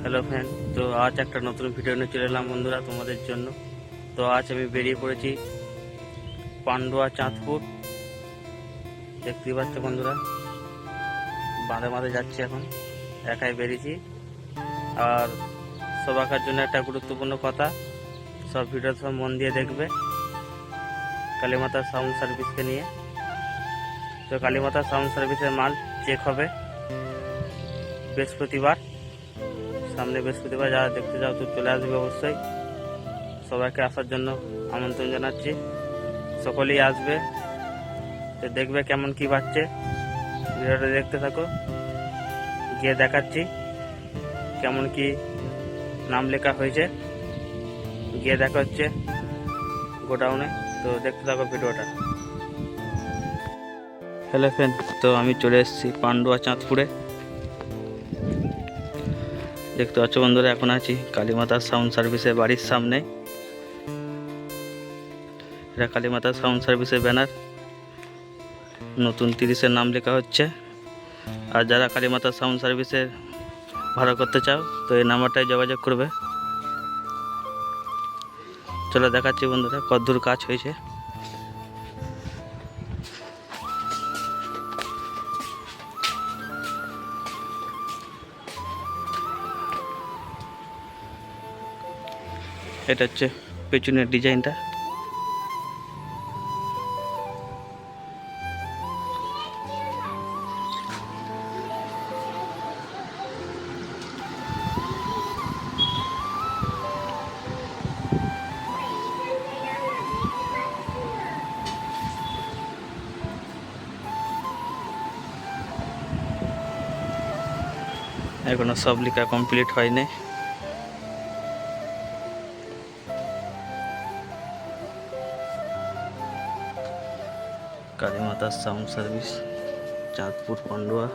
Hello friend, তো আজ একটা নতুন ভিডিও নিয়ে চলে এলাম বন্ধুরা তোমাদের জন্য। তো আজ আমি বেরিয়ে পড়েছি পান্ডুয়া চাঁদপুর। দেখতেই পাচ্ছ বন্ধুরা, বাঁধে বাঁধে যাচ্ছি এখন, একাই বেরিয়েছি। আর সবাইকার জন্য একটা গুরুত্বপূর্ণ কথা, সব ভিডিও সব মন দিয়ে দেখবে কালীমাতা সাউন্ড সার্ভিসকে নিয়ে। তো কালীমাতা সাউন্ড সার্ভিসের মাল চেক হবে বৃহস্পতিবার, সামনে বৃহস্পতিবার। যারা দেখতে যাও তো চলে আসবে অবশ্যই। সবাইকে আসার জন্য আমন্ত্রণ জানাচ্ছি, সকলেই আসবে। তো দেখবে কেমন কি বাজছে, ভিডিওটা দেখতে থাকো, গিয়ে দেখাচ্ছি কেমন কি নাম লেখা হয়েছে, গিয়ে দেখা হচ্ছে গোডাউনে। তো দেখতে থাকো ভিডিওটা। হ্যালো ফ্রেন্ড, তো আমি চলে এসেছি পান্ডুয়া চাঁদপুরে। দেখতে পাচ্ছ বন্ধুরা, এখন আছি কালীমাতা সাউন্ড সার্ভিসের বাড়ির সামনে। এটা কালীমাতা সাউন্ড সার্ভিসের ব্যানার, নতুন 30-এর নাম লেখা হচ্ছে। আর যারা কালীমাতা সাউন্ড সার্ভিসের ভাড়া করতে চাও তো এই নাম্বারটায় যোগাযোগ করবে। চলো দেখাচ্ছি বন্ধুরা কতদূর কাজ হয়েছে। এটা হচ্ছে পেছনের ডিজাইনটা। এখনো সব লেখা কমপ্লিট হয়নি। Kalimata sound service, Chandpur, Pandua.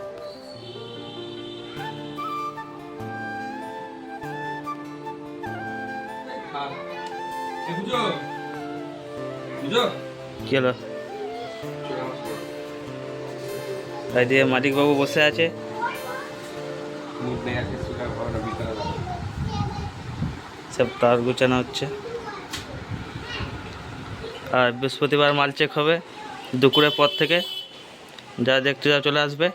কি হলো? দিয়ে মালিক বাবু বসে আছে, সব তার গুছানো হচ্ছে। আর বৃহস্পতিবার মাল চেক হবে দুপুরের পর থেকে। যারা দেখতে যাও চলে আসবে।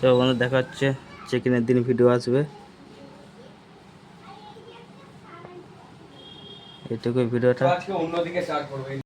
তো ওখানে দেখা হচ্ছে চেকিংয়ের দিন ভিডিও আসবে। এইটুকু ভিডিওটা।